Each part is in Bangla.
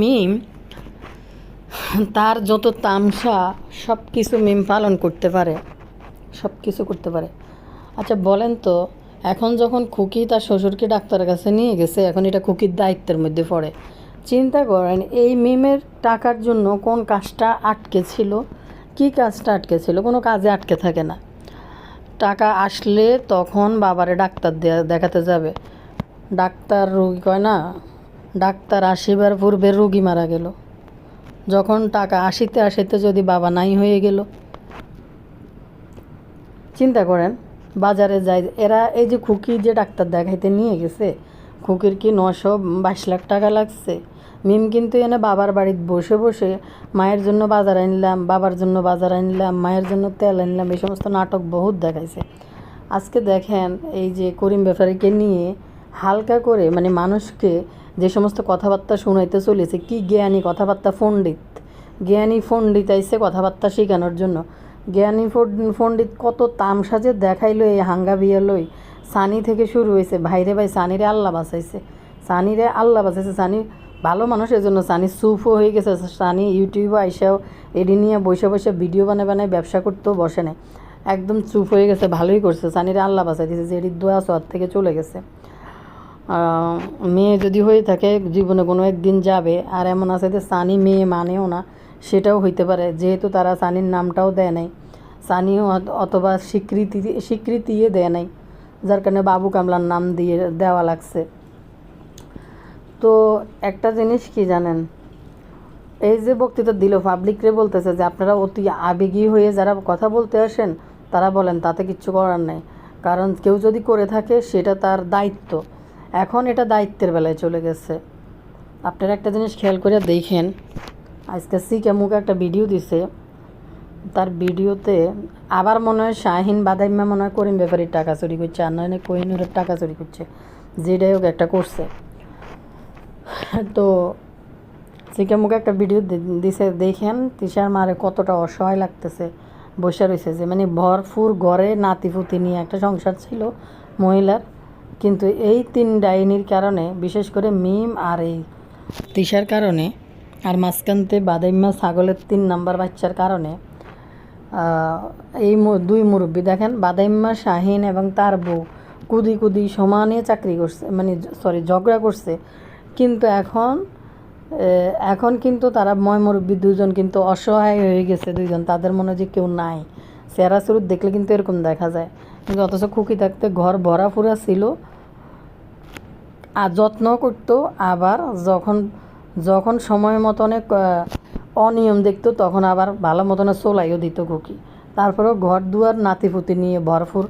মিম তার যত তামসা সব কিছু মিম পালন করতে পারে, সব কিছু করতে পারে। আচ্ছা বলেন তো, এখন যখন খুকি তার শ্বশুরকে ডাক্তারের কাছে নিয়ে গেছে, এখন এটা খুকির দায়িত্বের মধ্যে পড়ে। চিন্তা করেন এই মিমের টাকার জন্য কোন কাজটা আটকে ছিল, কী কাজটা আটকে ছিল? কোনো কাজে আটকে থাকে না। টাকা আসলে তখন বাবারে ডাক্তার দেখাতে যাবে। ডাক্তার রুগী কয় না, ডাক্তার আসিবার পূর্বে রুগী মারা গেল। যখন টাকা আসিতে আসিতে যদি বাবা নাই হয়ে গেল, চিন্তা করেন বাজারে যায় এরা। এই যে খুকি যে ডাক্তার দেখাইতে নিয়ে গেছে, খুকির কি 922 লাখ টাকা লাগছে। মিম কিন্তু এনে বাবার বাড়িতে বসে বসে মায়ের জন্য বাজার আনলাম, বাবার জন্য বাজার আনলাম, মায়ের জন্য তেল আনলাম, এই সমস্ত নাটক বহুত দেখাইছে। আজকে দেখেন এই যে করিম ব্যাপারীকে নিয়ে হালকা করে মানে মানুষকে যে সমস্ত কথাবার্তা শোনাইতে চলেছে, কি জ্ঞানী কথাবার্তা, জ্ঞানী পণ্ডিত আইসে কথাবার্তা শেখানোর জন্য। জ্ঞানী পণ্ডিত কত তামসাজে দেখাইলো এই হাঙ্গা বিয়া লই। সানি থেকে শুরু হয়েছে, ভাইরে ভাই সানিরে আল্লাহ বাঁচাইছে, সানি ভালো মানুষ, এজন্য সানি সুফও হয়ে গেছে। সানি ইউটিউবে আইসাও এডি নিয়ে বসে বসে ভিডিও বানায় ব্যবসা করতেও বসে নেই, একদম চুপ হয়ে গেছে। ভালোই করছে, সানিরে আল্লাহ বাঁচাই দিয়েছে যে এডির দোয়া সোয়ার থেকে চলে গেছে। মেয়ে যদি হয়ে থাকে জীবনে কোনো একদিন যাবে, আর এমন আছে যে সানি মেয়ে মানেও না, সেটাও হইতে পারে, যেহেতু তারা সানির নামটাও দেয় নাই, সানিও অথবা স্বীকৃতিও দেয় নাই, যার কারণে বাবু কামলার নাম দিয়ে দেওয়া লাগছে। তো একটা জিনিস কি জানেন, এই যে বক্তৃতা দিল পাবলিকরে বলতেছে যে আপনারা অতি আবেগী হয়ে যারা কথা বলতে আসেন তারা বলেন, তাতে কিচ্ছু করার নেই, কারণ কেউ যদি করে থাকে সেটা তার দায়িত্ব। এখন এটা দায়িত্বের বেলায় চলে গেছে। আপনারা একটা জিনিস খেয়াল করে দেখেন, আজকে সিকে মুখে একটা ভিডিও দিছে, তার ভিডিওতে আবার মনে হয় শাহিন বাদাইম্মা মনে হয় করিম ব্যাপারীর টাকা চুরি করছে, আর নয় কোহিনুরের টাকা চুরি করছে, যেটাই হোক একটা করছে। তো সিকে মুখে একটা ভিডিও দিছে, দেখেন তিশার মারে কতটা অসহায় লাগতেছে, বসে রয়েছে যে মানে ভরপুর ঘরে নাতিপুতি নিয়ে একটা সংসার ছিল মহিলার, কিন্তু এই 3 ডাইনির কারণে, বিশেষ করে মিম আর এই তিশার কারণে, আর মাঝখানতে বাদাইম্মা ছাগলের 3 নাম্বার বাচ্চার কারণে এই 2 মুরব্বী দেখেন, বাদাইম্মা শাহিন এবং তার বউ কুদি সমানে চাকরি করছে, মানে ঝগড়া করছে, কিন্তু এখন কিন্তু তারা মুরব্বী 2জন কিন্তু অসহায় হয়ে গেছে, 2জন, তাদের মনে যে কেউ নাই। চেহারা চুরুত দেখলে কিন্তু এরকম দেখা যায়, কিন্তু অথচ খুকি থাকতে ঘর ভরা ফুরা ছিল, আর যত্ন করতো। আবার যখন সময় মতনে অনিয়ম দেখতো তখন আবার ভালো মতনে চলাইও দিত খুকি। তারপরেও ঘর দুয়ার নাতিপুতি নিয়ে ভরপুর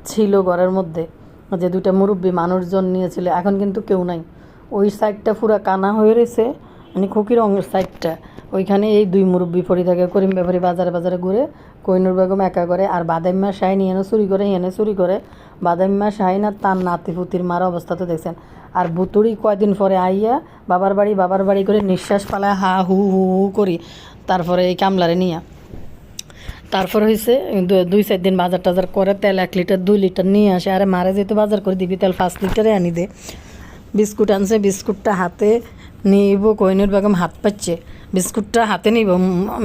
ছিল ঘরের মধ্যে, যে 2টা মুরব্বী মানুষজন নিয়েছিল। এখন কিন্তু কেউ নাই, ওই সাইডটা পুরা কানা হয়ে রয়েছে, মানে খুকির সাইডটা, ওইখানে এই 2 মুরব্বী পড়ে থাকে। করিম ব্যাপারী বাজারে ঘুরে, কোহিনুর বেগম একা করে, আর বাদাইম্মা শাহিন এনে চুরি করে। বাদাইম্মা শাহিন আর তার নাতিপুতির মারা অবস্থা তো দেখছেন। আর বুতুড়ি কয়দিন পরে আইয়া বাবার বাড়ি করে নিঃশ্বাস পালায় হা হু হু হু করি, তারপরে এই কামলারে নিয়ে, তারপর হয়েছে 2-4 দিন বাজার টাজার করে, তেল 1 লিটার 2 লিটার নিয়ে আসে। আরে মারে যেহেতু বাজার করে দিবি, তেল 5 লিটারে আনি দে। বিস্কুট আনছে, বিস্কুটটা হাতে নিব, কোহিনুর বেগম হাত পাচ্ছে, বিস্কুটটা হাতে নিব,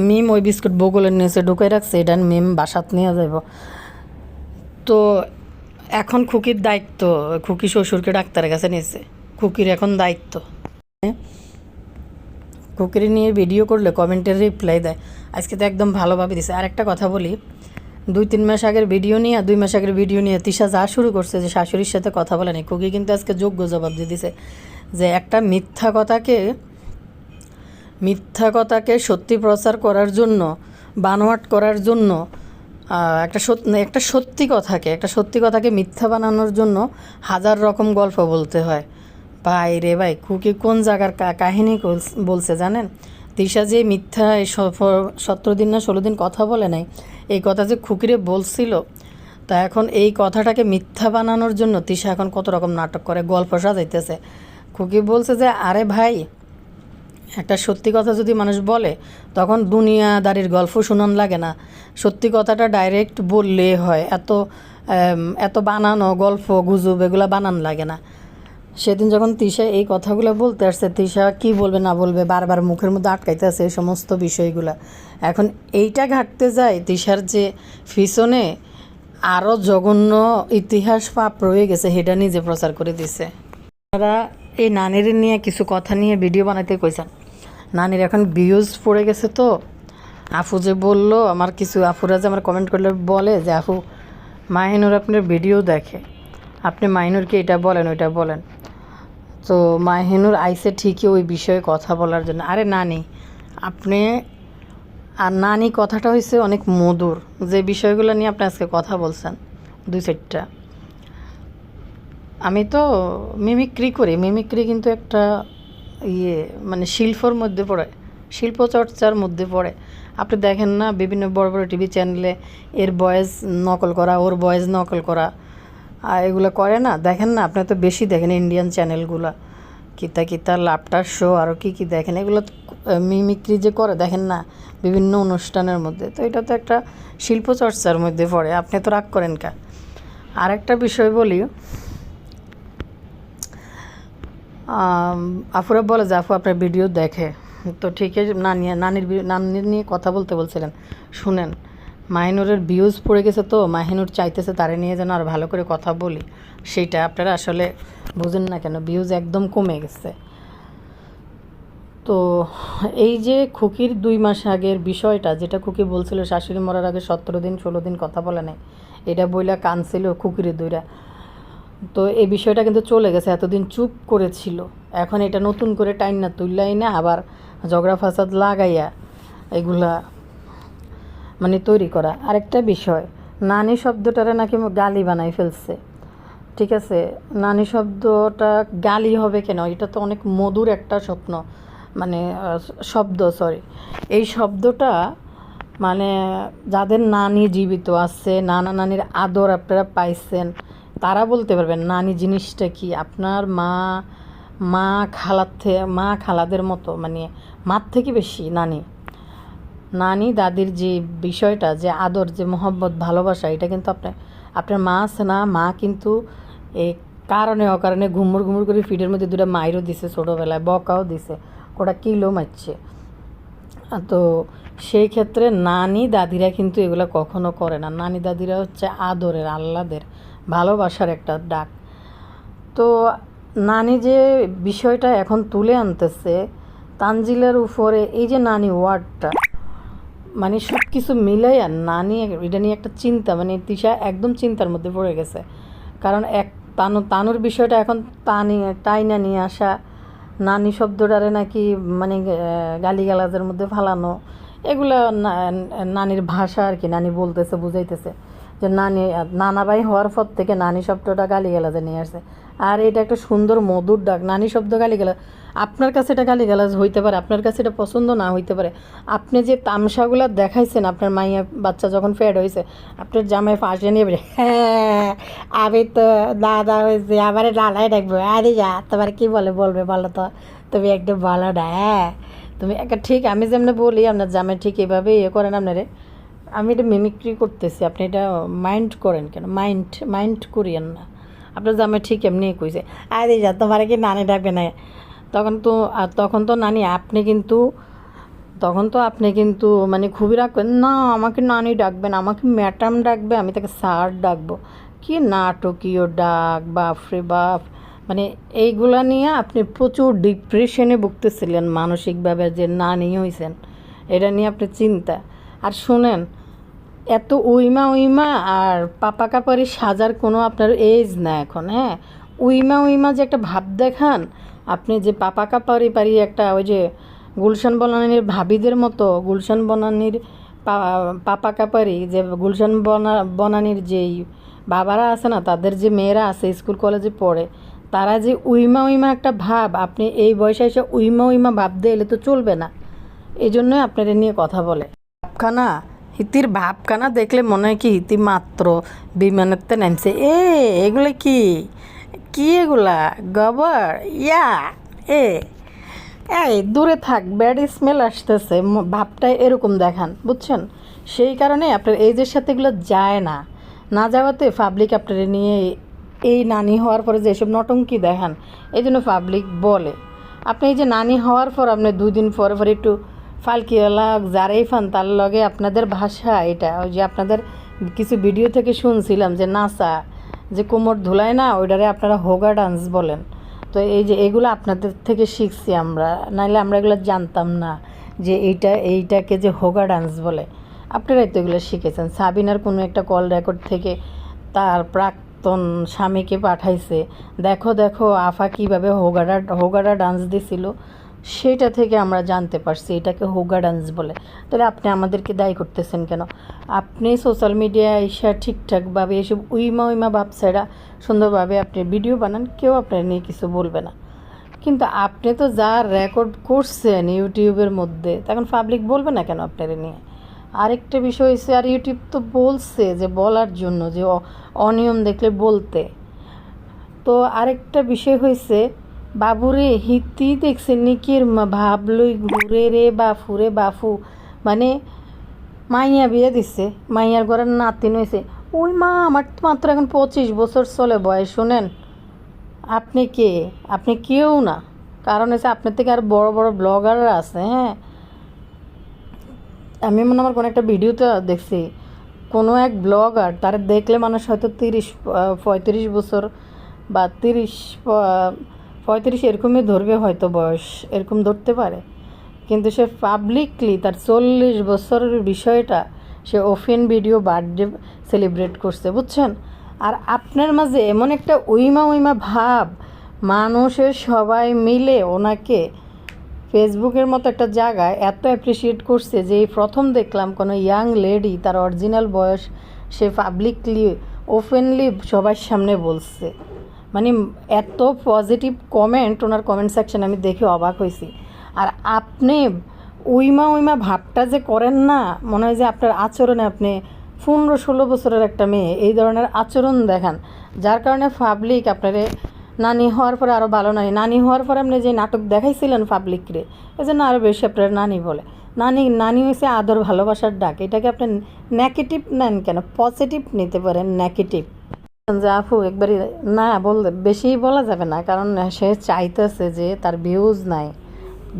মিম ওই বিস্কুট বগলে নিয়েছে, ঢুকাই রাখছে, এটা মিম বাসাত নিয়ে যাব। তো এখন খুকির দায়িত্ব, খুকি শ্বশুরকে ডাক্তারের কাছে নিয়েছে, খুকির এখন দায়িত্ব। খুকির নিয়ে ভিডিও করলে কমেন্টের রিপ্লাই দেয়, আজকে তো একদম ভালোভাবে দিছে। আর একটা কথা বলি, 2-3 মাস আগের ভিডিও নিয়ে, 2 মাস আগের ভিডিও নিয়ে তিশা যা শুরু করছে যে শাশুড়ির সাথে কথা বলে নেই, খুকি কিন্তু আজকে যোগ্য জবাব দিয়ে দিছে যে একটা মিথ্যা কথাকে সত্যি প্রচার করার জন্য, বানোয়াট করার জন্য, একটা সত্যি কথাকে মিথ্যা বানানোর জন্য 1000 রকম গল্প বলতে হয়। ভাই রে ভাই, খুকি কোন জায়গার কাহিনী বলছে জানেন? তিশা যে মিথ্যা 17 দিন না 16 দিন কথা বলে নাই, এই কথা যে খুকিরে বলছিল, তা এখন এই কথাটাকে মিথ্যা বানানোর জন্য তিশা এখন কত রকম নাটক করে, গল্প সাজাইতেছে। খুকি বলছে যে আরে ভাই, একটা সত্যি কথা যদি মানুষ বলে তখন দুনিয়াদারির গল্প শুনান লাগে না, সত্যি কথাটা ডাইরেক্ট বললে হয়, এত বানানো গল্প গুজব এগুলো বানান লাগে না। সেদিন যখন তিশা এই কথাগুলো বলতে আসছে, তিশা কি বলবে না বলবে বারবার মুখের মধ্যে আটকাইতে আছে এই সমস্ত বিষয়গুলো। এখন এইটা ঘাটতে যায় তিশার যে পিছনে আরও জঘন্য ইতিহাস পাপ রয়ে গেছে, সেটা নিজে প্রচার করে দিছে। তারা এই নানির নিয়ে কিছু কথা নিয়ে ভিডিও বানাইতে কইছেন। নানির এখন ভিউজ পড়ে গেছে। তো আপু যে বললো, আমার কিছু আপুরা যে আমার কমেন্ট করলে বলে যে আপু মাহিনুর আপনার ভিডিও দেখে, আপনি মাহিনুরকে এটা বলেন ওইটা বলেন। তো মাহিনুর আইসে ঠিকই ওই বিষয়ে কথা বলার জন্য। আরে নানি আপনি, আর নানি কথাটা হয়েছে অনেক মধুর, যে বিষয়গুলো নিয়ে আপনি আজকে কথা বলছেন দুই চারটা। আমি তো মিমিক্রি করি, মিমিক্রি কিন্তু একটা মানে শিল্পর মধ্যে পড়ে, শিল্পচর্চার মধ্যে পড়ে। আপনি দেখেন না বিভিন্ন বড় বড় টিভি চ্যানেলে এর ভয়েস নকল করা, ওর ভয়েস নকল করা, আর এগুলো করে না, দেখেন না? আপনি তো বেশি দেখেন ইন্ডিয়ান চ্যানেলগুলো, কিতা কিতা লাপটার শো আরও কী কী দেখেন, এগুলো মিমিক্রি যে করে দেখেন না বিভিন্ন অনুষ্ঠানের মধ্যে। তো এটা তো একটা শিল্পচর্চার মধ্যে পড়ে, আপনি তো রাগ করেন কা। আরেকটা বিষয় বলি, আপুরা বলে যে আপু আপনার ভিডিও দেখে, তো ঠিকই নানির নিয়ে কথা বলতে বলছিলেন। শুনেন, মাহিনুরের ভিউজ পড়ে গেছে, তো মাহিনুর চাইতেছে তারে নিয়ে যেন আর ভালো করে কথা বলি, সেইটা আপনারা আসলে বুঝেন না কেন, ভিউজ একদম কমে গেছে। তো এই যে খুকির 2 মাস আগের বিষয়টা, যেটা খুকি বলছিল শাশুড়ি মরার আগে 17 দিন 16 দিন কথা বলে নেই, এটা বইলা কানছিল খুকিরে দুইরা। তো এই বিষয়টা কিন্তু চলে গেছে, এতদিন চুপ করেছিল, এখন এটা নতুন করে টাইম না তুললাই না আবার ঝগড়া ফাসাদ লাগাইয়া এগুলা মানে তৈরি করা। আরেকটা বিষয়, নানি শব্দটারে নাকি গালি বানাই ফেলছে। ঠিক আছে, নানি শব্দটা গালি হবে কেন? এটা তো অনেক মধুর একটা স্বপ্ন, মানে শব্দ, সরি। এই শব্দটা মানে যাদের নানি জীবিত আছে, নানা নানির আদর আপনারা পাইছেন, তারা বলতে পারবেন নানি জিনিসটা কি। আপনার মা খালাদের মতো, মানে মার থেকে বেশি নানি দাদির যে বিষয়টা, যে আদর, যে মোহব্বত, ভালোবাসা, এটা কিন্তু আপনার মা আছে না, মা কিন্তু এই কারণে অকারণে ঘুমুর ঘুমুর করে ফিডের মধ্যে 2টা মাইরও দিছে, ছোটোবেলায় বকাও দিছে, ওটা কিলো মারছে। তো সেই ক্ষেত্রে নানি দাদিরা কিন্তু এগুলো কখনো করে না। নানি দাদিরা হচ্ছে আদরের, আহ্লাদের, ভালোবাসার একটা ডাক। তো নানি যে বিষয়টা এখন তুলে আনতেছে তানজিলার উপরে, এই যে নানি ওয়ার্ডটা, মানে সব কিছু মিলাইয়া নানি এটা নিয়ে একটা চিন্তা, মানে তিশা একদম চিন্তার মধ্যে পড়ে গেছে। কারণ তানুর বিষয়টা এখন টাইনা নিয়ে আসা, নানি শব্দটারে নাকি মানে গালিগালাজের মধ্যে ফালানো, এগুলা নানির ভাষা আর কি। নানি বলতেছে, বুঝাইতেছে যে নানাবাই হওয়ার পর থেকে নানি শব্দটা গালিগালাজে নিয়ে আসছে। আর এটা একটা সুন্দর মধুর ডাক, নানি শব্দ গালিগালাজ। আপনার কাছে এটা গালিগালাজ হইতে পারে, আপনার কাছে এটা পছন্দ না হইতে পারে। আপনি যে তামসাগুলো দেখাইছেন, আপনার মাইয়া বাচ্চা যখন ফেড হয়েছে, আপনার জামাই ফাঁসে নিয়ে বলে, হ্যাঁ আমি তো দাদা হয়েছে, আবার ডালাই ডাকবো, আরে যা তোমার কী বলবে বলো তো, তুমি একটু বলো না। হ্যাঁ তুমি একটা ঠিক, আমি যেমন বলি আপনার জামাই ঠিক এভাবে করেন আপনারে। আমি এটা মিমিক্রি করতেছি, আপনি এটা মাইন্ড করেন কেন? মাইন্ড করিয়েন না। আপনার জামাই ঠিক এমনি কইছে, আরে যা তোমার কি নানি ডাকবে না। তখন তো নানি আপনি কিন্তু মানে খুবই রাখবেন না, আমাকে নানি ডাকবেন, আমাকে ম্যাডাম ডাকবে, আমি তাকে স্যার ডাকবো। কি নাটকীয় ডাক, বাপরে বাপ! মানে এইগুলা নিয়ে আপনি প্রচুর ডিপ্রেশনে ভুগতেছিলেন মানসিকভাবে, যে নানি হয়েছেন, এটা নিয়ে আপনি চিন্তা। আর শুনেন, এত উইমা আর পাপা কাপারি সাজার কোনো আপনার এজ না এখন। হ্যাঁ, উইমা যে একটা ভাব দেখান আপনি, যে পাপা কাপারি একটা, ওই যে গুলশান বনানীর ভাবিদের মতো, গুলশান বনানীর পাপা কাপারি, যে গুলশান বনানীর যেই বাবারা আছে না, তাদের যে মেয়েরা আছে স্কুল কলেজে পড়ে, তারা যে উইমা একটা ভাব, আপনি এই বয়সে এসে উইমা ভাব দিয়ে এলে তো চলবে না। এই জন্যই আপনারা নিয়ে কথা বলে। ভাবখানা, হিতির ভাবখানা দেখলে মনে হয় কি হিতি মাত্র বিমানেতে নামছে। এগুলো কি এগুলা গোবর এই দূরে থাক, ব্যাড স্মেল আসতেছে, ভাবটা এরকম দেখান, বুঝছেন? সেই কারণে আপনার এইজের সাথে এগুলো যায় না যাওয়াতে পাবলিক আপনার নিয়ে এই নানি হওয়ার পরে যেসব নটঙ্কি দেখান, এই জন্য পাবলিক বলে। আপনি এই যে নানি হওয়ার পর আপনি 2 দিন পরে পরে একটু ফালকিওয়ালা যারাই ফান তার লগে আপনাদের ভাষা এটা, ওই যে আপনাদের কিছু ভিডিও থেকে শুনছিলাম যে নাচা, যে কোমর ধুলায় না, ওইটারে আপনারা হোগা ডান্স বলেন। তো এই যে এগুলো আপনাদের থেকে শিখছি আমরা, নাইলে আমরা এগুলো জানতাম না যে এইটাকে যে হোগা ডান্স বলে। আপনারাই তো এগুলো শিখেছেন। সাবিনার কোনো একটা কল রেকর্ড থেকে তার প্রাক্তন স্বামীকে পাঠাইছে, দেখো দেখো আফা কীভাবে হোগাটা ডান্স দিছিল, সেটা থেকে আমরা জানতে পারছি এটাকে হোগা ডান্স বলে। তাহলে আপনি আমাদেরকে দায়ী করতেছেন কেন? আপনি সোশ্যাল মিডিয়ায় এসে ঠিকঠাকভাবে এসব উইমা ভাবছেড়া সুন্দরভাবে আপনি ভিডিও বানান, কেউ আপনার নিয়ে কিছু বলবে না। কিন্তু আপনি তো যা রেকর্ড করছেন ইউটিউবের মধ্যে, তখন পাবলিক বলবে না কেন আপনার নিয়ে? আরেকটা বিষয় হয়েছে, আর ইউটিউব তো বলছে যে বলার জন্য, যে অনিয়ম দেখলে বলতে। তো আরেকটা বিষয় হয়েছে, বাবুরে হিতি দেখছে নিকির ভাবলই ঘুরে রে বাফুরে বাফু, মানে মাইয়া বিয়ে দিচ্ছে, মাইয়ার ঘরের নাতিন হয়েছে। ওই মা, আমার তো মাত্র এখন 25 বছর চলে বয়স। শোনেন, আপনি কে? আপনি কেউ না। কারণ হচ্ছে আপনার থেকে আর বড় বড় ব্লগাররা আছে। হ্যাঁ, আমি মনে আমার কোনো একটা ভিডিওতে দেখছি, কোনো এক ব্লগার, তার দেখলে মানুষ হয়তো 35 বছর বা 35 এরকমই ধরবে হয়তো, বয়স এরকম ধরতে পারে। কিন্তু সে পাবলিকলি তার 40 বছরের বিষয়টা সে ওপেন ভিডিও বার্থডে সেলিব্রেট করছে, বুঝছেন? আর আপনার মাঝে এমন একটা উইমা ভাব, মানুষের সবাই মিলে ওনাকে ফেসবুকের মতো একটা জায়গায় এত অ্যাপ্রিসিয়েট করছে যে এই প্রথম দেখলাম কোনো ইয়াং লেডি তার অরিজিনাল বয়স সে পাবলিকলি ওপেনলি সবার সামনে বলছে। মানে এত পজিটিভ কমেন্ট ওনার কমেন্ট সেকশন আমি দেখে অবাক হয়েছি। আর আপনি উইমা ভাবটা যে করেন না, মনে হয় যে আপনার আচরণে আপনি 15-16 বছরের একটা মেয়ে এই ধরনের আচরণ দেখান, যার কারণে পাবলিক আপনারে নানি হওয়ার পরে আরও ভালো নানি হওয়ার পরে আপনি যে নাটক দেখাইছিলেন পাবলিকরে, এই জন্য আরও বেশি আপনার নানি বলে। নানি হয়েছে আদর ভালোবাসার ডাক। এটাকে আপনি নেগেটিভ নেন কেন? পজিটিভ নিতে পারেন, নেগেটিভ। যে আপু একবারই না বললে বেশি বলা যাবে না, কারণ সে চাইতেছে যে তার ভিউজ নাই,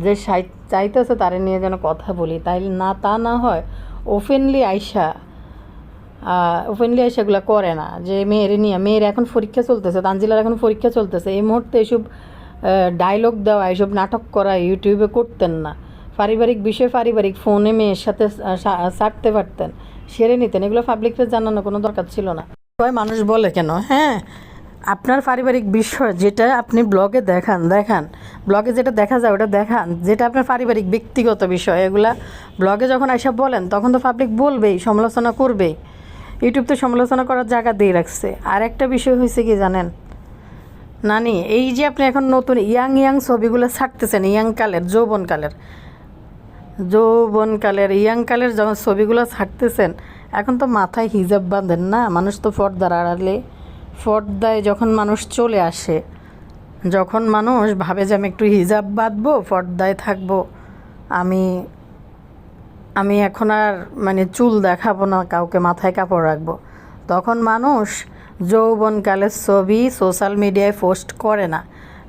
যে চাইতেছে তারে নিয়ে যেন কথা বলি, তাই না তা না হয় ওপেনলি আইসাগুলো করে না। যে মেয়ের এখন পরীক্ষা চলতেছে, তানজিলার এখন পরীক্ষা চলতেছে, এই মুহূর্তে এসব ডায়লগ দেওয়া, এসব নাটক করা ইউটিউবে করতেন না। পারিবারিক বিষয় পারিবারিক ফোনে মেয়ের সাথে ছাড়তে পারতেন, সেরে নিতেন। এগুলো পাবলিককে জানানো কোনো দরকার ছিল না। মানুষ বলে কেন? হ্যাঁ, আপনার পারিবারিক বিষয় যেটা আপনি ব্লগে দেখান, ব্লগে যেটা দেখা যায় ওটা দেখান, যেটা আপনার পারিবারিক ব্যক্তিগত বিষয়, এগুলা ব্লগে যখন এসব বলেন তখন তো পাবলিক বলবেই, সমালোচনা করবেই। ইউটিউব তো সমালোচনা করার জায়গা দিয়ে রাখছে। আর একটা বিষয় হয়েছে কি জানেন নানি, এই যে আপনি এখন নতুন ইয়াং ছবিগুলো ছাড়তেছেন, যৌবনকালের ইয়াংকালের যখন ছবিগুলো ছাড়তেছেন, এখন তো মাথায় হিজাব বাঁধেন না মানুষ, তো পর্দার আড়ালে, পর্দায় যখন মানুষ চলে আসে, যখন মানুষ ভাবে যে আমি একটু হিজাব বাঁধবো, পর্দায় থাকবো, আমি এখন আর মানে চুল দেখাবো না, কাউকে মাথায় কাপড় রাখবো, তখন মানুষ যৌবনকালের ছবি সোশ্যাল মিডিয়ায় পোস্ট করে না।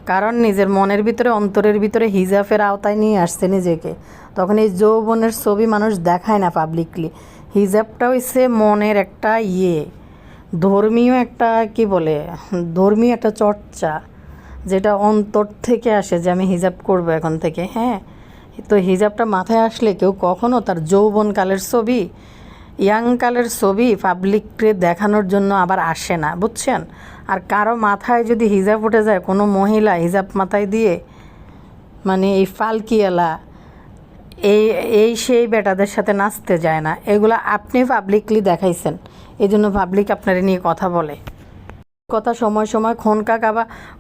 কারণ নিজের মনের ভিতরে, অন্তরের ভিতরে হিজাবের আওতায় নিয়ে আসছে নিজেকে। তখন এই যৌবনের ছবি মানুষ দেখায় না পাবলিকলি। হিজাবটা হচ্ছে মনের একটা ধর্মীয় একটা ধর্মীয় একটা চর্চা, যেটা অন্তর থেকে আসে যে আমি হিজাব করব এখন থেকে। হ্যাঁ, তো হিজাবটা মাথায় আসলে কেউ কখনো তার যৌবনকালের ছবি, ইয়াংকালের ছবি পাবলিককে দেখানোর জন্য আবার আসে না, বুঝছেন? আর কারো মাথায় যদি হিজাব উঠে যায়, কোনো মহিলা হিজাব মাথায় দিয়ে মানে এই ফালকিয়ালা সেই বেটাদের সাথে নাচতে যায় না। এগুলো আপনি পাবলিকলি দেখাইছেন, এই জন্য পাবলিক আপনার নিয়ে কথা বলে। কথা সময়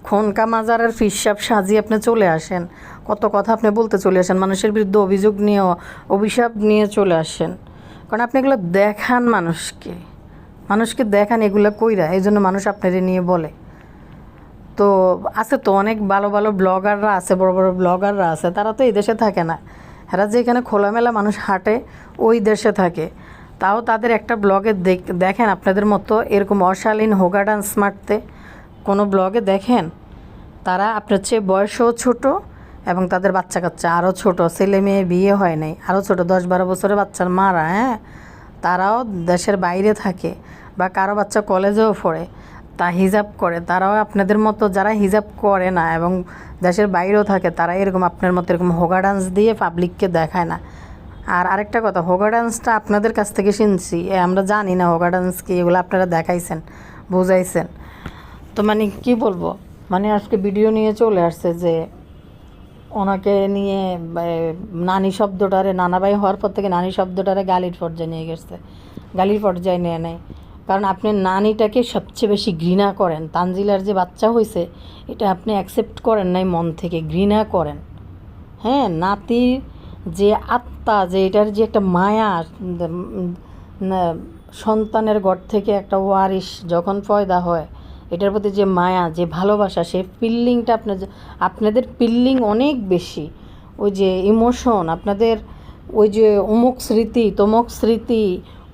খনকা মাজারের ফিসাব সাজিয়ে আপনি চলে আসেন, কত কথা আপনি বলতে চলে আসেন, মানুষের বিরুদ্ধে অভিশাপ নিয়ে চলে আসেন। কারণ আপনি এগুলো দেখান মানুষকে দেখান এগুলো কইরা, এই জন্য মানুষ আপনার নিয়ে বলে। তো আছে তো অনেক ভালো ব্লগাররা আছে, বড় ব্লগাররা আছে, তারা তো এই দেশে থাকে না, এরা যেখানে খোলামেলা মানুষ হাঁটে ওই দেশে থাকে। তাও তাদের একটা ব্লগে দেখেন আপনাদের মতো এরকম অশালীন হোগা ডান্স মারতে, কোনো ব্লগে দেখেন, তারা আপনার চেয়ে বয়সও ছোট এবং তাদের বাচ্চা কাচ্চা আরও ছোট, ছেলে মেয়ে বিয়ে হয় নাই, আরও ছোট 10-12 বছরের বাচ্চার মারা, হ্যাঁ, তারাও দেশের বাইরে থাকে বা কারো বাচ্চা কলেজেও পড়ে, তা হিজাব করে, তারাও আপনাদের মতো যারা হিজাব করে না এবং দেশের বাইরেও থাকে, তারা এরকম আপনার মতো এরকম হোগা ডান্স দিয়ে পাবলিককে দেখায় না। আর আরেকটা কথা, হোগা ডান্সটা আপনাদের কাছ থেকে শুনছি, আমরা জানি না হোগা ডান্স কি, এগুলো আপনারা দেখাইছেন, বুঝাইছেন। তো মানে কি বলবো, মানে আজকে ভিডিও নিয়ে চলে আসছে যে ওনাকে নিয়ে নানি শব্দটারে, নানাভাই হওয়ার পর থেকে নানি শব্দটারে গালির পর্যায়ে নিয়ে গেছে, গালির পর্যায়ে নিয়ে নেয়। কারণ আপনি নানিটাকে সবচেয়ে বেশি ঘৃণা করেন, তানজিলার যে বাচ্চা হয়েছে এটা আপনি অ্যাকসেপ্ট করেন নাই, মন থেকে ঘৃণা করেন। হ্যাঁ, নাতির যে আত্মা, যে এটার যে একটা মায়া, সন্তানের ঘর থেকে একটা ওয়ারিশ যখন পয়দা হয়, এটার প্রতি যে মায়া, যে ভালোবাসা, সেই ফিলিংটা আপনাদের ফিলিং অনেক বেশি। ওই যে ইমোশন আপনাদের, ওই যে অমুক স্মৃতি তমুক স্মৃতি,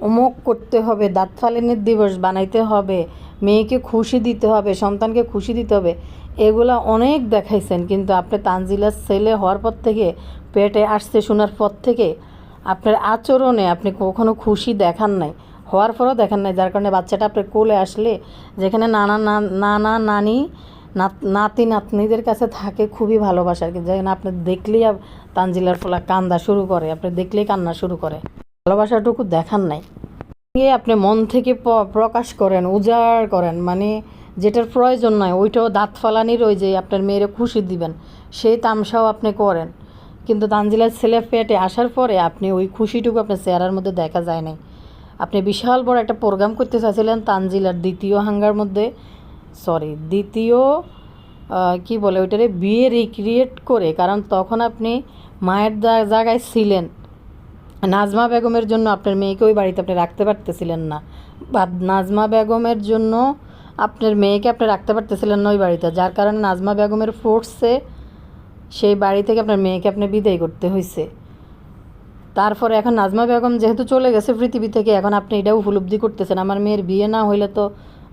অমুক করতে হবে, দাঁত ফালানোর দিবস বানাইতে হবে, মেয়েকে খুশি দিতে হবে, সন্তানকে খুশি দিতে হবে, এগুলা অনেক দেখাইছেন। কিন্তু আপনি তানজিলার ছেলে হওয়ার পর থেকে, পেটে আসছে শোনার পর থেকে আপনার আচরণে আপনি কখনো খুশি দেখান নাই, হওয়ার পরও দেখান নাই, যার কারণে বাচ্চাটা আপনার কোলে আসলে যেখানে নানা নানি নাতি নাতনিদের কাছে থাকে খুবই ভালোবাসার, কিন্তু যেখানে আপনি দেখলেই তানজিলার ফলা কান্দা শুরু করে, আপনি দেখলেই কান্না শুরু করে, ভালোবাসাটুকু দেখান নাই। আপনি মন থেকে প্রকাশ করেন, উজাড় করেন, মানে যেটার প্রয়োজন নয় ওইটাও দাঁত ফালানির, ওই যে আপনার মেয়েরে খুশি দিবেন সেই তামসাও আপনি করেন। কিন্তু তানজিলার ছেলে পেটে আসার পরে আপনি ওই খুশিটুকু আপনার চেহারার মধ্যে দেখা যায় নাই। আপনি বিশাল বড় একটা প্রোগ্রাম করতে চাইছিলেন তানজিলার দ্বিতীয় কি বলে ওইটারে বিয়ে রিক্রিয়েট করে, কারণ তখন আপনি মায়ের জায়গায় ছিলেন। নাজমা বেগমের জন্য আপনার মেয়েকে ওই বাড়িতে আপনি রাখতে পারতেছিলেন না, বা নাজমা বেগমের জন্য আপনার মেয়েকে আপনি রাখতে পারতেছিলেন না ওই বাড়িতে, যার কারণে নাজমা বেগমের ফোর্সে সেই বাড়ি থেকে আপনার মেয়েকে আপনি বিদায় করতে হয়েছে। তারপরে এখন নাজমা বেগম যেহেতু চলে গেছে পৃথিবী থেকে, এখন আপনি এটাও উপলব্ধি করতেছেন আমার মেয়ের বিয়ে না হইলে তো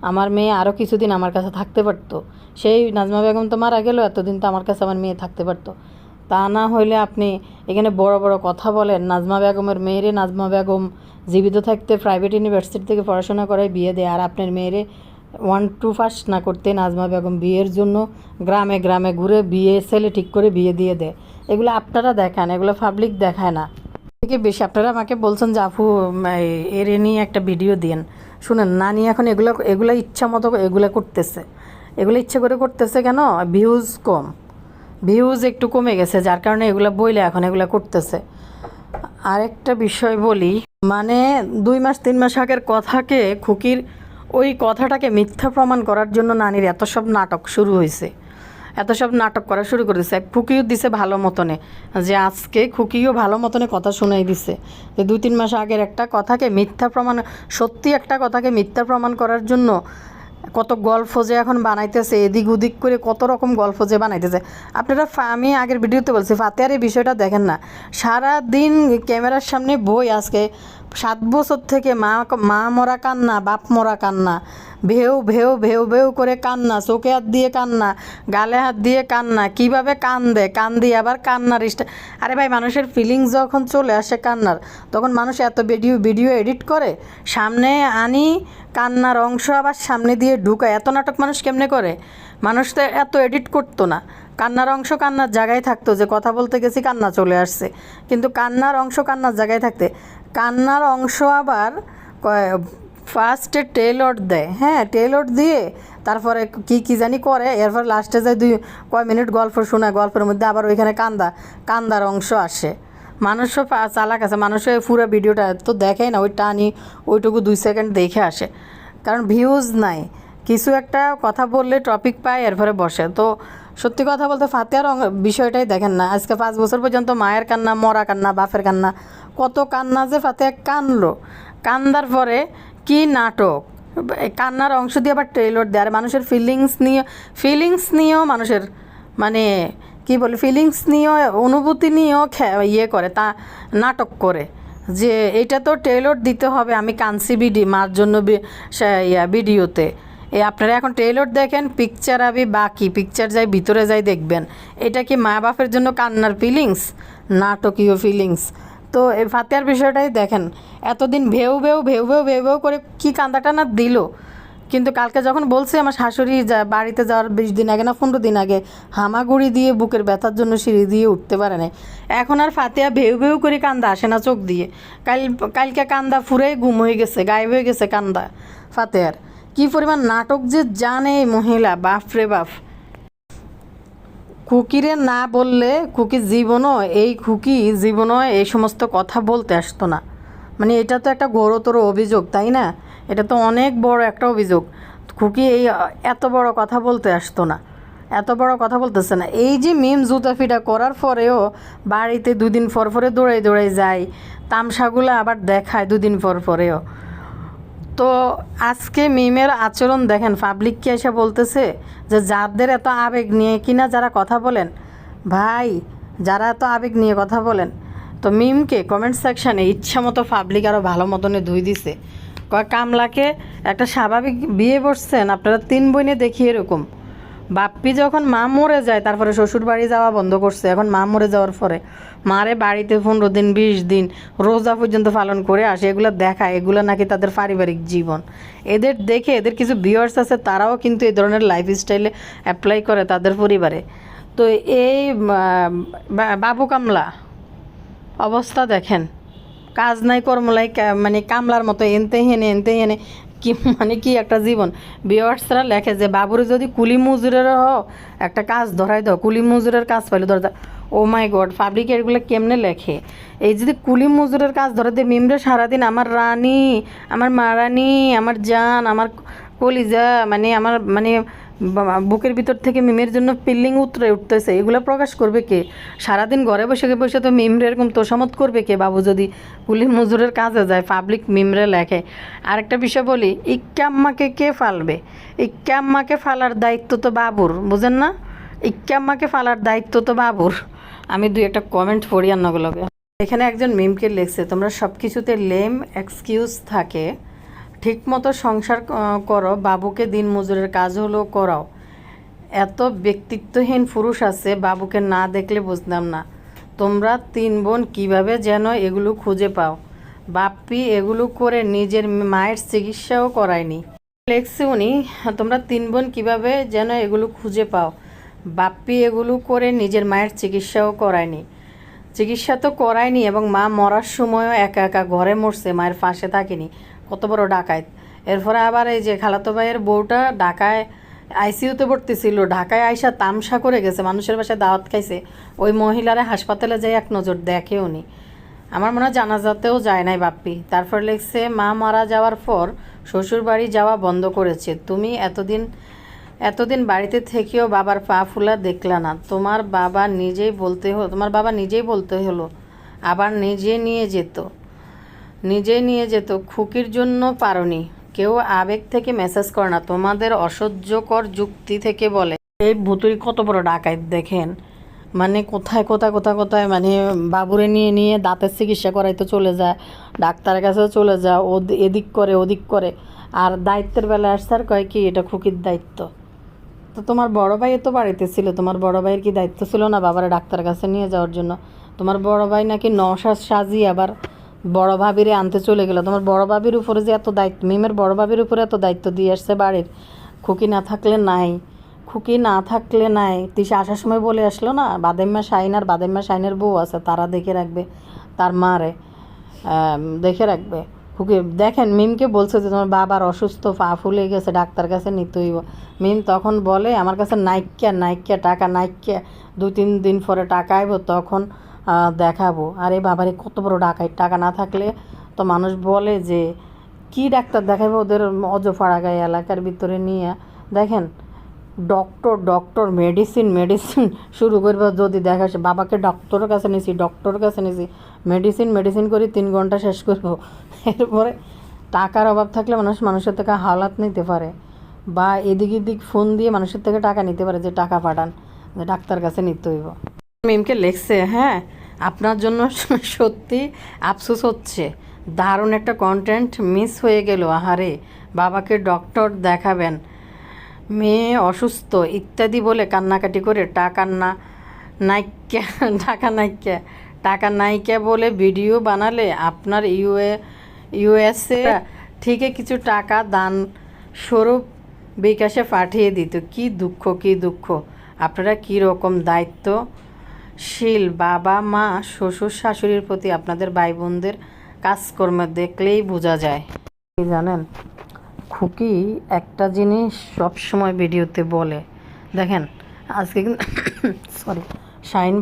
আমার মেয়ে আরও কিছুদিন আমার কাছে থাকতে পারতো, সেই নাজমা বেগম তো মারা গেল, এতদিন তো আমার কাছে আমার মেয়ে থাকতে পারতো। তা না হইলে আপনি এখানে বড় বড় কথা বলেন, নাজমা বেগমের মেয়েরে নাজমা বেগম জীবিত থাকতে প্রাইভেট ইউনিভার্সিটি থেকে পড়াশোনা করায় বিয়ে দেয়, আর আপনার মেয়েরে 1-2 পাস না করতে নাজমা বেগম বিয়ের জন্য গ্রামে গ্রামে ঘুরে বিয়ে ছেলে ঠিক করে বিয়ে দিয়ে দেয়। এগুলো আপনারা দেখান, এগুলো পাবলিক দেখায় না। থেকে বেশি আপনারা আমাকে বলছেন যে আপু এর নিয়ে একটা ভিডিও দিন। শুনেন, নানি এখন এগুলো ইচ্ছা মতো এগুলো করতেছে, এগুলো ইচ্ছে করে করতেছে কেন, ভিউজ একটু কমে গেছে, যার কারণে এগুলো বইলে এখন এগুলো করতেছে। আরেকটা বিষয় বলি, মানে 2 মাস 3 মাস আগের কথাকে, খুকির ওই কথাটাকে মিথ্যা প্রমাণ করার জন্য নানির এত সব নাটক শুরু হয়েছে, এত সব নাটক করা শুরু করে দিছে। খুকিও দিছে ভালো মতনে, যে আজকে খুকিও ভালো মতনে কথা শোনাই দিছে যে 2-3 মাস আগের একটা কথাকে মিথ্যা প্রমাণ, সত্যি একটা কথাকে মিথ্যা প্রমাণ করার জন্য কত গল্প যে এখন বানাইতেছে, এদিক ওদিক করে কত রকম গল্প যে বানাইতেছে। আপনারা আমি আগের ভিডিওতে বলছি ফাতেহার এই বিষয়টা দেখেন না, সারা দিন ক্যামেরার সামনে বই, আজকে 7 বছর থেকে মা মরা কান্না, বাপ মরা কান্না, ভেউ ভেউ ভেউ ভেউ করে কান্না, চোখে হাত দিয়ে কান্না, গালে হাত দিয়ে কান্না, কীভাবে কান দিয়ে আবার কান্নার আরে ভাই, মানুষের ফিলিংস যখন চলে আসে কান্নার, তখন মানুষ এত ভিডিও এডিট করে, সামনে আনি কান্নার অংশ আবার সামনে দিয়ে ঢুকায়। এত নাটক মানুষ কেমনে করে? মানুষ তো এত এডিট করতো না, কান্নার অংশ কান্নার জায়গায় থাকতো, যে কথা বলতে গেছি কান্না চলে আসছে, কিন্তু কান্নার অংশ কান্নার জায়গায় থাকতে, কান্নার অংশ আবার ফার্স্টে টেলর দেয়, হ্যাঁ, টেলর দিয়ে তারপরে কি জানি করে, এরপর লাস্টে যায় কয় মিনিট গল্প শোনায়, গল্পের মধ্যে আবার ওইখানে কান্দার অংশ আসে। মানুষও চালাক আছে, মানুষের পুরো ভিডিওটা তো দেখেই না, ওই টানি ওইটুকু 2 সেকেন্ড দেখে আসে, কারণ ভিউজ নাই। কিছু একটা কথা বললে টপিক পায়, এরপরে বসে। তো সত্যি কথা বলতে ফাতেহার বিষয়টাই দেখেন না, আজকে 5 বছর পর্যন্ত মায়ের কান্না, মরা কান্না, বাপের কান্না, কত কান্না যে ফাতেহা কানলো, কান্দার পরে কি নাটক, কান্নার অংশ দিয়ে আবার ট্রেলর দেয়। আর মানুষের ফিলিংস নিয়েও মানুষের মানে কি বলে, ফিলিংস নিয়েও অনুভূতি নিয়েও ইয়ে করে, তা নাটক করে যে এটা তো ট্রেলর দিতে হবে, আমি কানসি মার জন্য ভিডিওতে, এই আপনারা এখন ট্রেলর দেখেন, পিকচার আবি বাকি, পিকচার যাই ভিতরে যাই দেখবেন। এটা কি মা বাপের জন্য কান্নার ফিলিংস, নাটকীয় ফিলিংস? তো এই ফাতেহার বিষয়টাই দেখেন, এতদিন ভেউ ভেউ ভেউ ভেউ ভেউ ভেউ করে কি কান্দাটা না দিল, কিন্তু কালকে যখন বলছে আমার শাশুড়ি বাড়িতে যাওয়ার 20 দিন আগে না 15 দিন আগে হামাগুড়ি দিয়ে বুকের ব্যথার জন্য সিঁড়ি দিয়ে উঠতে পারে না, এখন আর ফাতেহা ভেউ ভেউ করে কান্দা আসে না চোখ দিয়ে। কালকে কান্দা ফুরে গুম হয়ে গেছে, গায়েব হয়ে গেছে কান্দা ফাতেহার। কি পরিমাণ নাটক যে জানে এই মহিলা, বাপরে বাপ। খুকিরে না বললে খুকি জীবনও এই সমস্ত কথা বলতে আসতো না। মানে এটা তো একটা ঘোরতর অভিযোগ, তাই না? এটা তো অনেক বড় একটা অভিযোগ। খুকি এত বড় কথা বলতে আসতো না, এত বড় কথা বলতেছে না। এই যে মিম জুতাফিটা করার পরেও বাড়িতে 2 দিন পর পরে দৌড়াই দৌড়াই যায়, তামসাগুলো আবার দেখায় 2 দিন পর পরেও। তো আজকে মিমের আচরণ দেখেন, পাবলিককে এসে বলতেছে যে যাদের এত আবেগ নিয়ে কিনা যারা কথা বলেন, ভাই যারা এত আবেগ নিয়ে কথা বলেন, তো মিমকে কমেন্ট সেকশানে ইচ্ছা মতো পাবলিক আরও ভালো মতনে ধুই দিছে। কামলাকে একটা স্বাভাবিক বিয়ে বসছেন আপনারা 3 বোনে দেখি এরকম। বাপ্পি যখন মা মরে যায় তারপরে শ্বশুর বাড়ি যাওয়া বন্ধ করছে, এখন মা মরে যাওয়ার পরে মারে বাড়িতে 15 দিন 20 দিন রোজা পর্যন্ত পালন করে আসে, এগুলো দেখায়, এগুলো নাকি তাদের পারিবারিক জীবন। এদের দেখে এদের কিছু ভিউয়ার্স আছে, তারাও কিন্তু এই ধরনের লাইফস্টাইলে অ্যাপ্লাই করে তাদের পরিবারে। তো এই বাবু কামলা অবস্থা দেখেন, কাজ নাই কর্মলাই, মানে কামলার মতো এনতে হেনে কি, মানে কি একটা জীবন। ভিউয়ার্সরা লেখে যে বাবুরে যদি কুলি মজুরের একটা কাজ ধরাই দাও, কুলি মজুরের কাজ পাইলে ধরা দাও। ও মাই গড, পাবলিক এগুলো কেমনে লেখে? এই যদি কুলি মজুরের কাজ ধরে দিয়ে মিমরে সারাদিন আমার রানী, আমার মা রানী, আমার জান, আমার কলিজা, মানে আমার মানে বুকের ভিতর থেকে মিমের জন্য পিল্লিং উঠতেছে, এগুলো প্রকাশ করবে কে? সারাদিন ঘরে বসে বসে তো মিমরে এরকম তোষামত করবে কে? বাবু যদি কুলি মজুরের কাজে যায়, পাবলিক মিমরে লেখে। আরেকটা বিষয় বলি, ইক্কাম্মাকে কে ফালবে? ইক্কাম্মাকে ফালার দায়িত্ব তো বাবুর, বুঝেন না? ইক্কাম্মাকে ফালার দায়িত্ব তো বাবুর। আমি 2-1টা কমেন্ট পড়ি আন্নাগুলোকে। এখানে একজন মিমকে লিখছে, তোমরা সব কিছুতে লেম এক্সকিউজ থাকে, ঠিক মতো সংসার করো, বাবুকে দিন মজুরের কাজ হলেও করাও। এত ব্যক্তিত্বহীন পুরুষ আছে, বাবুকে না দেখলে বুঝলাম না তোমরা 3 বোন কিভাবে যেন এগুলো খুঁজে পাও। বাপ্পি এগুলো করে নিজের মায়ের চিকিৎসাও করায়নি। লেখছে উনি, তোমরা 3 বোন কিভাবে যেন এগুলো খুঁজে পাও। বাপ্পি এগুলো করে নিজের মায়ের চিকিৎসাও করায়নি। চিকিৎসা তো করায়নি, এবং মা মরার সময়ও একা একা ঘরে মরছে, মায়ের পাশে থাকেনি। কত বড় ডাকাত। এরপরে আবার এই যে খালাতো ভাইয়ের বউটা ঢাকায় আইসিইউতে ভর্তি ছিল, ঢাকায় আইসা তামসা করে গেছে, মানুষের বাসায় দাওয়াত খাইছে। ওই মহিলারা হাসপাতালে যাই এক নজর দেখে উনি। আমার মনে হয় জানাজাতেও যায় নাই বাপ্পি। তারপর লিখছে, মা মারা যাওয়ার পর শ্বশুর বাড়ি যাওয়া বন্ধ করেছে। তুমি এতদিন বাড়িতে থেকেও বাবার পা ফুলা দেখলা না। তোমার বাবা নিজেই বলতে হলো, আবার নিজে নিয়ে যেত। খুকির জন্য পারোনি। কেউ আবেগ থেকে মেসেজ করে না, তোমাদের অসহ্যকর যুক্তি থেকে বলে। এই ভুতুরি কত বড় ডাকাত দেখেন, মানে কোথায় মানে বাবুরে নিয়ে দাঁতের চিকিৎসা করাইতে চলে যায়, ডাক্তারের কাছেও চলে যায়, এদিক করে ওদিক করে। আর দায়িত্বের বেলা আসছে আর কয় কি এটা খুকির দায়িত্ব। তো তোমার বড় ভাই তো বাড়িতে ছিল, তোমার বড় ভাইয়ের কি দায়িত্ব ছিল না বাবারে ডাক্তারের কাছে নিয়ে যাওয়ার জন্য? তোমার বড় ভাই নাকি নশাজ সাজিয়ে আবার বড় ভাবিরে আনতে চলে গেল। তোমার বড় ভাবির উপরে যে এত দায়িত্ব, মিমের বড় ভাবির উপরে এত দায়িত্ব দিয়ে আসছে বাড়ির। খুকি না থাকলে নাই তিশা আসার সময় বলে আসলো না, বাদেম্মা শাইনের বউ আছে, তারা দেখে রাখবে, তার মারে দেখে রাখবে। খুকি দেখেন মিমকে বলছে যে তোমার বাবার অসুস্থ, পা ফুলে গেছে, ডাক্তার কাছে নিতে হইব। মিম তখন বলে আমার কাছে টাকা 2-3 দিন পরে টাকা আইব, তখন দেখাবো। আরে বাবারে কত বড় ডাকাই। টাকা না থাকলে তো মানুষ বলে যে কি ডাক্তার দেখাবো, ওদের অজফাড়াগাঁই এলাকার ভিতরে নিয়ে দেখেন ডক্টর মেডিসিন শুরু করবো। যদি দেখা বাবাকে ডক্টরের কাছে নিছি, মেডিসিন করে 3 ঘন্টা শেষ করবো। এরপরে টাকার অভাব থাকলে মানুষের থেকে হাওলাত নিতে পারে, বা এদিক ফোন দিয়ে মানুষের থেকে টাকা নিতে পারে, যে টাকা পাঠান, যে ডাক্তার কাছে নিতে হইব। মিমকে লেখছে, হ্যাঁ আপনার জন্য সত্যি আফসোস হচ্ছে, দারুণ একটা কন্টেন্ট মিস হয়ে গেল। আহারে বাবাকে ডক্টর দেখাবেন, মেয়ে অসুস্থ ইত্যাদি বলে কান্নাকাটি করে নাইক্যা টাকা নাইক্যা টাকা নাইক্যা বলে ভিডিও বানালে আপনার ইউএসএ থেকে কিছু টাকা দান স্বরূপ বিকাশে পাঠিয়ে দিত। কি দুঃখ, কি দুঃখ! আপনারা কী রকম দায়িত্বশীল বাবা মা, শ্বশুর শাশুড়ির প্রতি আপনাদের ভাই বোনদের কাজকর্ম দেখলেই বোঝা যায়। কি জানেন, খুকি একটা জিনিস সবসময় ভিডিওতে বলে, দেখেন আজকে কিন্তু সরি, শাহিন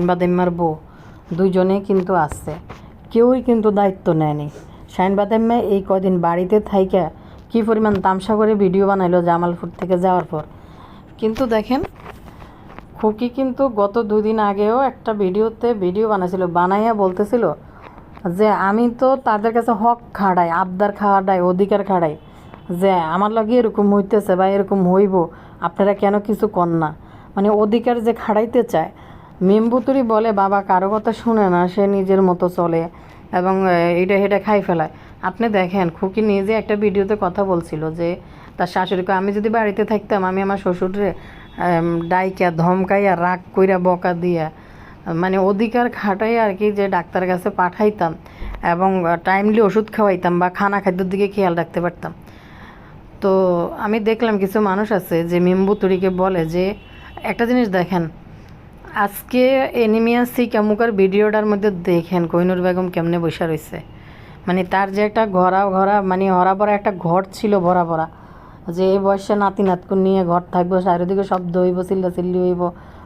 বাদাইম্মার বউ দুজনে কিন্তু আসছে, কেউই কিন্তু দায়িত্ব নেয়নি। শাহিন বাদাইম্মা এই কদিন বাড়িতে থাইকা কী পরিমাণ তামসা করে ভিডিও বানাইলো জামালপুর থেকে যাওয়ার পর। কিন্তু দেখেন খুকি কিন্তু গত 2 দিন আগেও একটা ভিডিও বানাইছিল, বানাইয়া বলতেছিল যে আমি তো তাদের কাছে হক খাড়াই, আবদার খাড়াই, অধিকার খাড়াই, যে আমার লগে এরকম হইতেছে বা এরকম হইব, আপনারা কেন কিছু কর না। মানে অধিকার যে খাড়াইতে চায়। মেম্বুতুরি বলে বাবা কারো কথা শুনে না, সে নিজের মতো চলে এবং এটা হেটা খাই ফেলায়। আপনি দেখেন খুকি নিজে একটা ভিডিওতে কথা বলছিল যে তার শাশুড়িকে, আমি যদি বাড়িতে থাকতাম আমি আমার শ্বশুরে ডাইকা ধমকাইয়া রাগ কইরা বকা দিয়া মানে অধিকার খাটাই আর কি, যে ডাক্তারের কাছে পাঠাইতাম এবং টাইমলি ওষুধ খাওয়াইতাম বা খানা খাদ্যের দিকে খেয়াল রাখতে পারতাম। তো আমি দেখলাম কিছু মানুষ আছে যে মেম্বুতুরিকে বলে যে একটা জিনিস দেখেন, আজকে এনিমিয়া সি কামুকার ভিডিওটার মধ্যে দেখেন কোহিনুর বেগম কেমনে বসে রয়েছে। মানে তার যে একটা ঘরা মানে হরা একটা ঘর ছিল ভরা, যে এই বয়সে নাতকুন নিয়ে ঘর থাকবো, চারিদিকে শব্দ হইব, চিল্লি হইব,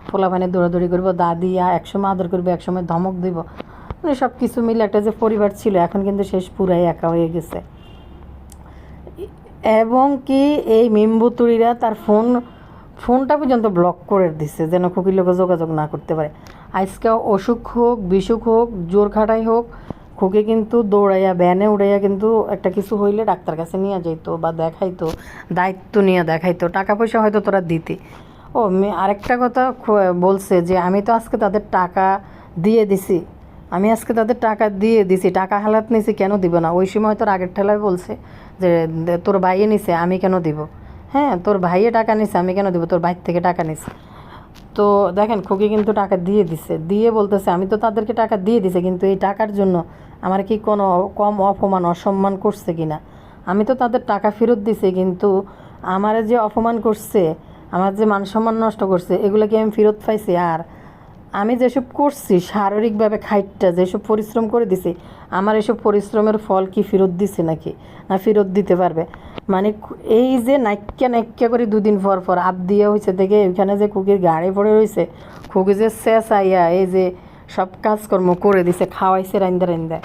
পোলাপানে দৌড়াদৌড়ি করবো, দাদি একসময় আদর করবে, একসময় ধমক দিব, মানে সব কিছু মিলে একটা যে পরিবার ছিল, এখন কিন্তু শেষ পুরাই একা হয়ে গেছে। এবং কি এই মেম্বুতুরিরা তার ফোনটা পর্যন্ত ব্লক করে দিছে যেন খুকির লোকে যোগাযোগ না করতে পারে। আজকে অসুখ হোক, বিসুখ হোক, জোর খাটাই হোক, খুকি কিন্তু দৌড়াইয়া ভ্যানে উড়াইয়া কিন্তু একটা কিছু হইলে ডাক্তার কাছে নিয়ে যাইতো বা দেখাইতো, দায়িত্ব নিয়ে দেখাইতো, টাকা পয়সা হয়তো তোরা দিতে। আরেকটা কথা বলছে যে আমি তো আজকে তাদের টাকা দিয়ে দিছি, টাকা হালাত নিছি, কেন দিব না? ওই সময় তোর আগের ঠেলায় বলছে যে তোর ভাইয়ে নিছে, আমি কেন দিব? হ্যাঁ, তোর ভাইয়ে টাকা নিছে, আমি কেন দিব? তোর ভাই থেকে টাকা নিছে। তো দেখেন খুকি কিন্তু টাকা দিয়ে দিছে, দিয়ে বলতেছে আমি তো তাদেরকে টাকা দিয়ে দিছে, কিন্তু এই টাকার জন্য আমার কি কোনো কম অপমান অসম্মান করছে কি না? আমি তো তাদের টাকা ফেরত দিছি, কিন্তু আমার যে অপমান করছে, আমার যে মান সম্মান নষ্ট করছে, এগুলো কি আমি ফেরত পাইছি? আর আমি যেসব করছি শারীরিকভাবে খাইটটা যেসব পরিশ্রম করে দিছি, আমার এসব পরিশ্রমের ফল কি ফেরত দিছে নাকি? না ফেরত দিতে পারবে? মানে এই যে নাইক্যা করে 2 দিন পর আপ দিয়ে হয়েছে দেখে ওইখানে যে খুকির গাড়ি পড়ে রয়েছে, খুকি যে চেঁচাইয়া এই যে সব কাজকর্ম করে দিছে, খাওয়াইছে রাইন্দা।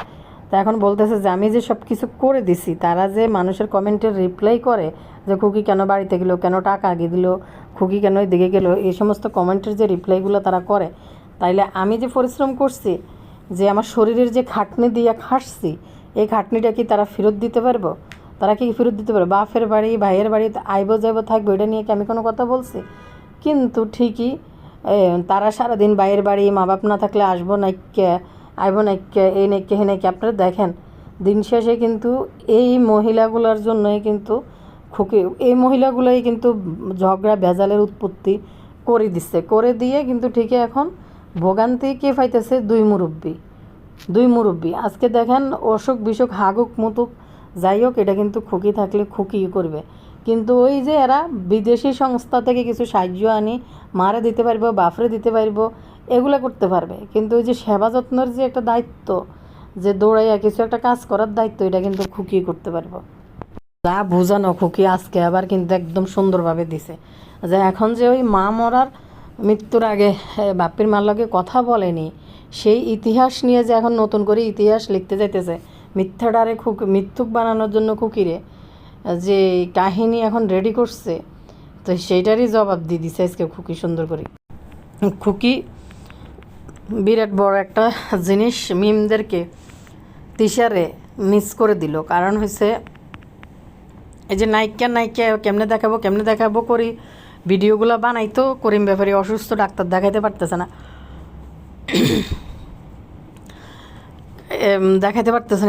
তা এখন বলতেছে যে আমি যে সব কিছু করে দিছি, তারা যে মানুষের কমেন্টের রিপ্লাই করে যে খুকি কেন বাড়িতে গেলো, কেন টাকা আগে দিল, খুকি কেন দিকে গেলো, এই সমস্ত কমেন্টের যে রিপ্লাইগুলো তারা করে, তাইলে আমি যে পরিশ্রম করছি, যে আমার শরীরের যে খাটনি দিয়ে খাটছি, এই খাটনিটা কি তারা ফেরত দিতে পারবো? তারা কি ফেরত দিতে পারবে? বাপের বাড়ি ভাইয়ের বাড়ি আইব যাইব থাকবো, এটা নিয়ে কি আমি কোনো কথা বলছি? কিন্তু ঠিকই তারা সারাদিন বাইরের বাড়ি, মা বাপ না থাকলে আসবো নাইক্যা, আইব নাইক্যা, এই নাইক্যা হে নাইক্যা। আপনারা দেখেন দিন শেষে কিন্তু এই মহিলাগুলোর জন্যই কিন্তু এই মহিলাগুলোই কিন্তু ঝগড়া ভেজালের উৎপত্তি করে দিয়ে কিন্তু ঠিকই এখন ভোগান্তি কে পাইতেছে? দুই মুরব্বী। আজকে দেখেন অসুখ বিসুখ হাগুক মুতুক যাই হোক, এটা কিন্তু খুকি থাকলে খুকি করবে। কিন্তু ওই যে এরা বিদেশি সংস্থা থেকে কিছু সাহায্য আনি মারে দিতে পারবো, বাফরে দিতে পারবো, এগুলো করতে পারবে। কিন্তু ওই যে সেবা যত্নের যে একটা দায়িত্ব, যে দৌড়াইয়া কিছু একটা কাজ করার দায়িত্ব, এটা কিন্তু খুকি করতে পারবো। যা বোঝানো খুকি আজকে আবার কিন্তু একদম সুন্দরভাবে দিছে, যে এখন যে ওই মা মরার মৃত্যুর আগে বাপ্পির মার লগে কথা বলেনি, সেই ইতিহাস নিয়ে যে এখন নতুন করে ইতিহাস লিখতে যাইতেছে, মিথ্যুক বানানোর জন্য খুকিরে যে কাহিনী এখন রেডি করছে, তো সেইটারই জবাব দিয়ে দিছে আজকে খুকি সুন্দর করে। খুকি বিরাট বড় একটা জিনিস মিমদেরকে তিশারে মিস করে দিল। কারণ হয়েছে এই যে নায়িকা কেমনে দেখাবো করি ভিডিওগুলো বানাইতো, করিম ব্যাপারে অসুস্থ, ডাক্তার দেখাইতে পারতেছে না,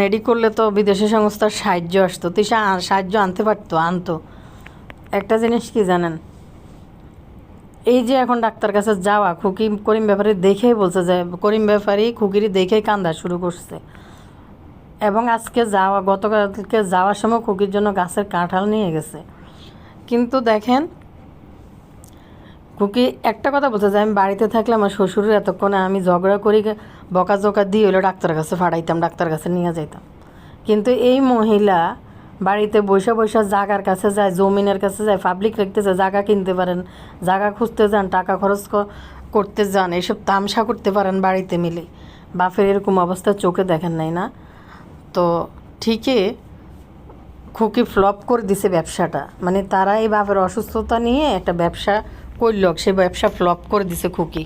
এডি করলে তো বিদেশি সংস্থার সাহায্য আসতো, তিশা সাহায্য আনতে পারতো, একটা জিনিস কি জানেন, এই যে এখন ডাক্তার কাছে যাওয়া, খুকি করিম ব্যাপারী দেখেই বলছে যে করিম ব্যাপারী খুকিরি দেখেই কান্দা শুরু করছে। এবং আজকে যাওয়া, গতকালকে যাওয়ার সময় খুকির জন্য গাছের কাঁঠাল নিয়ে গেছে। কিন্তু দেখেন, খুকি একটা কথা বলছে যে আমি বাড়িতে থাকলে আমার শ্বশুরের এতক্ষণে আমি ঝগড়া করি, বকাঝকা দিয়ে হলো ডাক্তারের কাছে ফাড়াইতাম, ডাক্তার কাছে নিয়ে যাইতাম। কিন্তু এই মহিলা বাড়িতে বসে বসে জাগার কাছে যায়, জমিনের কাছে যায়, পাবলিক রাখতেছে, জায়গা কিনতে পারেন, জায়গা খুঁজতে যান, টাকা খরচ করতে যান, এসব তামসা করতে পারেন বাড়িতে মিলে। বাপের এরকম অবস্থা চোখে দেখেন নাই না? তো ঠিকই খুকি ফ্লপ করে দিছে ব্যবসাটা, মানে তারা এই বাপের অসুস্থতা নিয়ে একটা ব্যবসা করল, সে ব্যবসা ফ্লপ করে দিছে খুকি।